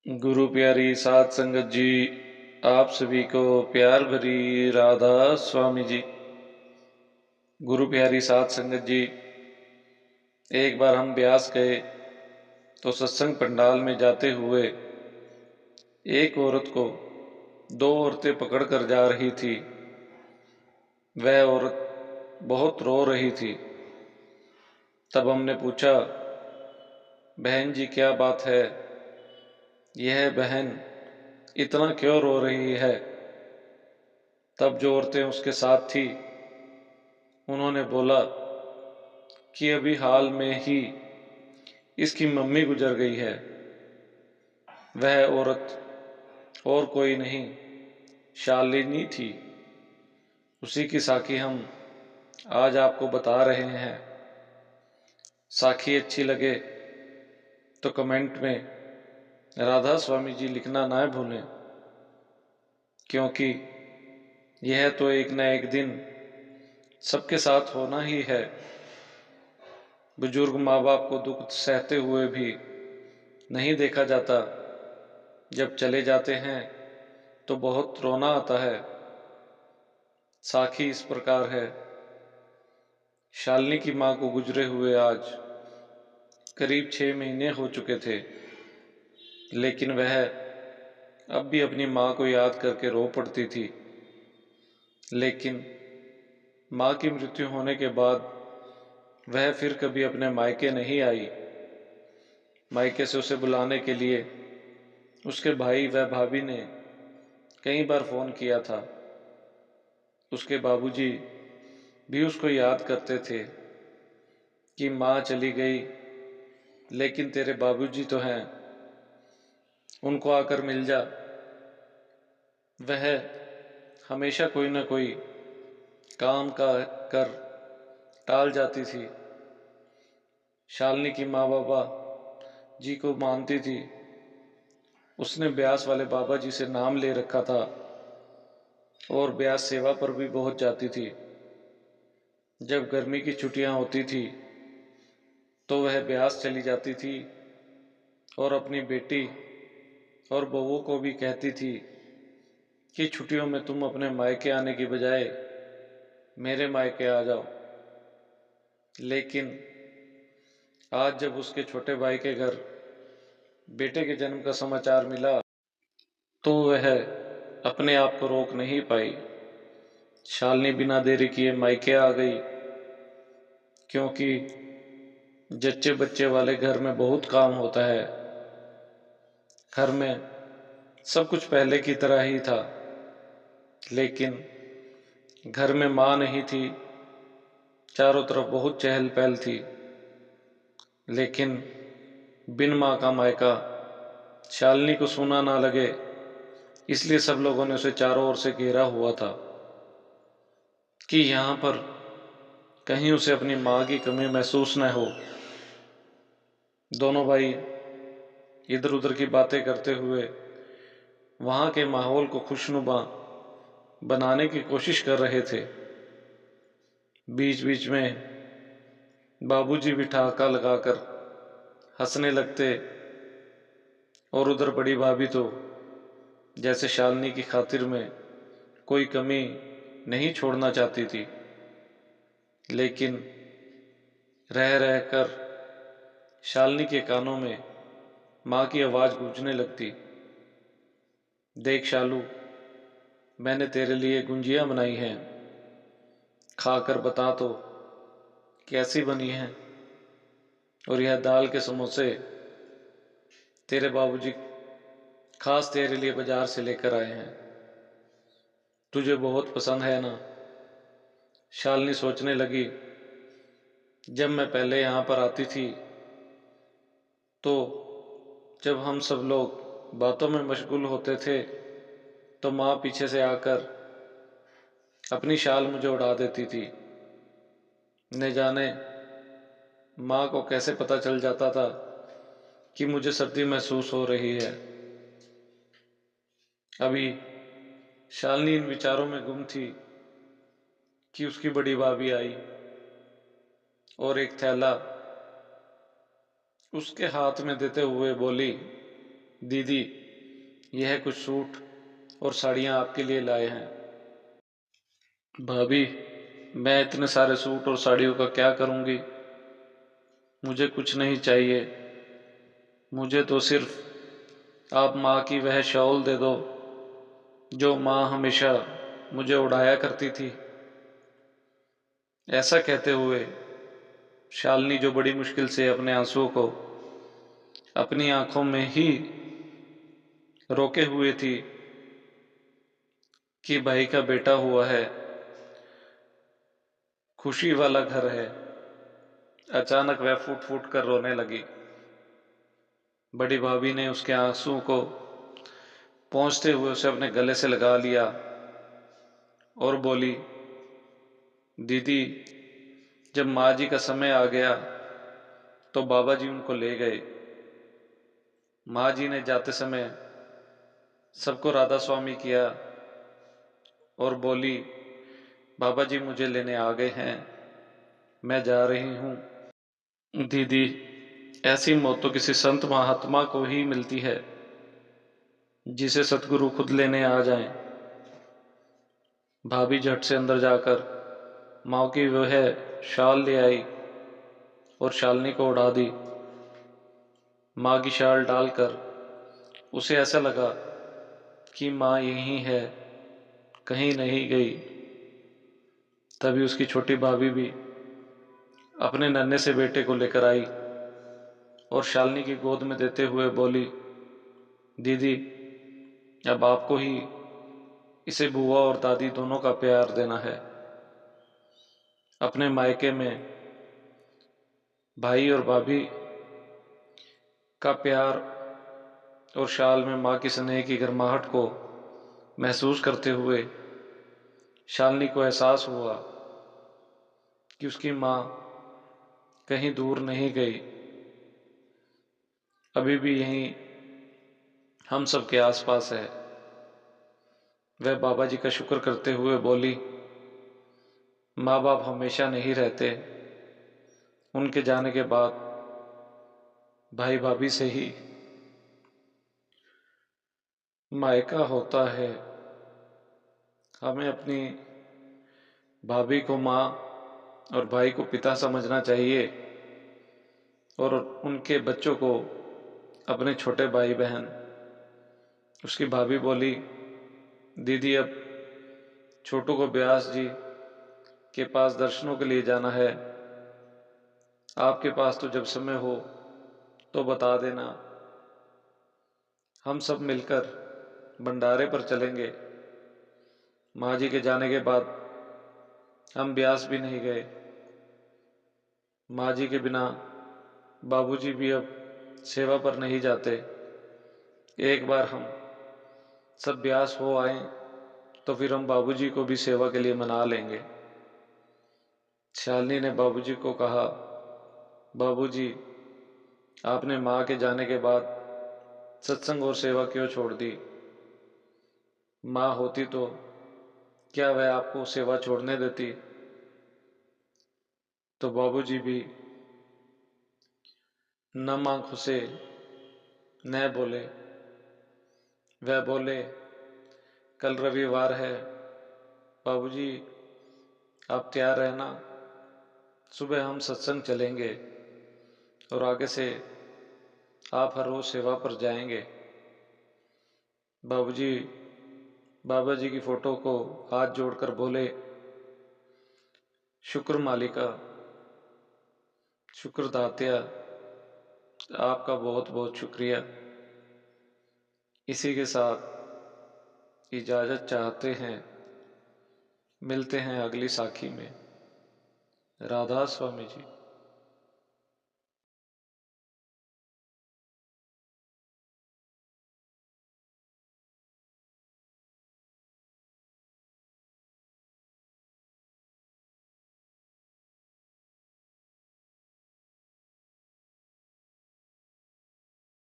गुरु प्यारी साध संगत जी, आप सभी को प्यार भरी राधा स्वामी जी। गुरु प्यारी साध संगत जी, एक बार हम ब्यास गए तो सत्संग पंडाल में जाते हुए एक औरत को दो औरतें पकड़ कर जा रही थी। वह औरत बहुत रो रही थी। तब हमने पूछा, बहन जी क्या बात है, यह बहन इतना क्यों रो रही है। तब जो औरतें उसके साथ थी उन्होंने बोला कि अभी हाल में ही इसकी मम्मी गुजर गई है। वह औरत और कोई नहीं, शालिनी थी। उसी की साखी हम आज आपको बता रहे हैं। साखी अच्छी लगे तो कमेंट में राधा स्वामी जी लिखना ना भूलें, क्योंकि यह तो एक न एक दिन सबके साथ होना ही है। बुजुर्ग माँ बाप को दुख सहते हुए भी नहीं देखा जाता। जब चले जाते हैं तो बहुत रोना आता है। साखी इस प्रकार है। शालिनी की माँ को गुजरे हुए आज करीब 6 महीने हो चुके थे, लेकिन वह अब भी अपनी माँ को याद करके रो पड़ती थी। लेकिन माँ की मृत्यु होने के बाद वह फिर कभी अपने मायके नहीं आई। मायके से उसे बुलाने के लिए उसके भाई व भाभी ने कई बार फोन किया था। उसके बाबूजी भी उसको याद करते थे कि माँ चली गई, लेकिन तेरे बाबूजी तो हैं, उनको आकर मिल जा। वह हमेशा कोई ना कोई काम का कर टाल जाती थी। शालिनी की माँ बाबा जी को मानती थी। उसने ब्यास वाले बाबा जी से नाम ले रखा था और ब्यास सेवा पर भी बहुत जाती थी। जब गर्मी की छुट्टियां होती थी तो वह ब्यास चली जाती थी और अपनी बेटी और बहू को भी कहती थी कि छुट्टियों में तुम अपने मायके आने की बजाय मेरे मायके आ जाओ। लेकिन आज जब उसके छोटे भाई के घर बेटे के जन्म का समाचार मिला तो वह अपने आप को रोक नहीं पाई। शालिनी बिना देरी किए मायके आ गई, क्योंकि जच्चे बच्चे वाले घर में बहुत काम होता है। घर में सब कुछ पहले की तरह ही था, लेकिन घर में माँ नहीं थी। चारों तरफ बहुत चहल पहल थी, लेकिन बिन माँ का मायका शालिनी को सूना ना लगे, इसलिए सब लोगों ने उसे चारों ओर से घेरा हुआ था कि यहाँ पर कहीं उसे अपनी माँ की कमी महसूस न हो। दोनों भाई इधर उधर की बातें करते हुए वहाँ के माहौल को खुशनुमा बनाने की कोशिश कर रहे थे। बीच बीच में बाबूजी भी ठहाका लगाकर हंसने लगते और उधर बड़ी भाभी तो जैसे शालिनी की खातिर में कोई कमी नहीं छोड़ना चाहती थी। लेकिन रह रहकर शालिनी के कानों में माँ की आवाज़ गूंजने लगती, देख शालू, मैंने तेरे लिए गुंजिया बनाई हैं, खाकर बता तो कैसी बनी हैं। और यह दाल के समोसे तेरे बाबूजी खास तेरे लिए बाजार से लेकर आए हैं, तुझे बहुत पसंद है ना। शालिनी सोचने लगी, जब मैं पहले यहाँ पर आती थी तो जब हम सब लोग बातों में मशगूल होते थे तो माँ पीछे से आकर अपनी शाल मुझे उड़ा देती थी। न जाने माँ को कैसे पता चल जाता था कि मुझे सर्दी महसूस हो रही है। अभी शालिनी इन विचारों में गुम थी कि उसकी बड़ी भाभी आई और एक थैला उसके हाथ में देते हुए बोली, दीदी, यह कुछ सूट और साड़ियाँ आपके लिए लाए हैं। भाभी, मैं इतने सारे सूट और साड़ियों का क्या करूँगी? मुझे कुछ नहीं चाहिए। मुझे तो सिर्फ आप माँ की वह शॉल दे दो जो माँ हमेशा मुझे उड़ाया करती थी। ऐसा कहते हुए शालिनी, जो बड़ी मुश्किल से अपने आंसुओं को अपनी आंखों में ही रोके हुए थी कि भाई का बेटा हुआ है, खुशी वाला घर है, अचानक वह फूट फूट कर रोने लगी। बड़ी भाभी ने उसके आंसुओं को पहुंचते हुए उसे अपने गले से लगा लिया और बोली, दीदी, जब माँ जी का समय आ गया तो बाबा जी उनको ले गए। माँ जी ने जाते समय सबको राधा स्वामी किया और बोली, बाबा जी मुझे लेने आ गए हैं, मैं जा रही हूँ। दीदी, ऐसी मौत तो किसी संत महात्मा को ही मिलती है, जिसे सतगुरु खुद लेने आ जाएं। भाभी झट से अंदर जाकर माँ की वह शाल ले आई और शालिनी को उड़ा दी। माँ की शाल डालकर उसे ऐसा लगा कि माँ यहीं है, कहीं नहीं गई। तभी उसकी छोटी भाभी भी अपने नन्हे से बेटे को लेकर आई और शालिनी की गोद में देते हुए बोली, दीदी, अब आपको ही इसे बुआ और दादी दोनों का प्यार देना है। अपने मायके में भाई और भाभी का प्यार और शाल में माँ की स्नेह की गर्माहट को महसूस करते हुए शालिनी को एहसास हुआ कि उसकी माँ कहीं दूर नहीं गई, अभी भी यहीं हम सब के आसपास है। वह बाबा जी का शुक्र करते हुए बोली, माँ बाप हमेशा नहीं रहते, उनके जाने के बाद भाई भाभी से ही मायका होता है। हमें अपनी भाभी को माँ और भाई को पिता समझना चाहिए और उनके बच्चों को अपने छोटे भाई बहन। उसकी भाभी बोली, दीदी, अब छोटू को व्यास जी के पास दर्शनों के लिए जाना है, आपके पास तो जब समय हो तो बता देना, हम सब मिलकर भंडारे पर चलेंगे। माँ जी के जाने के बाद हम ब्यास भी नहीं गए। माँ जी के बिना बाबूजी भी अब सेवा पर नहीं जाते। एक बार हम सब ब्यास हो आए तो फिर हम बाबूजी को भी सेवा के लिए मना लेंगे। शालिनी ने बाबूजी को कहा, बाबूजी, आपने माँ के जाने के बाद सत्संग और सेवा क्यों छोड़ दी? माँ होती तो क्या वह आपको सेवा छोड़ने देती? तो बाबूजी भी नम आंखों से न बोले। वह बोले, कल रविवार है, बाबूजी आप तैयार रहना, सुबह हम सत्संग चलेंगे और आगे से आप हर रोज सेवा पर जाएंगे। बाबूजी बाबा जी की फोटो को हाथ जोड़कर बोले, शुक्र मालिका, शुक्र दात्या, आपका बहुत बहुत शुक्रिया। इसी के साथ इजाज़त चाहते हैं, मिलते हैं अगली साखी में। राधा स्वामी जी।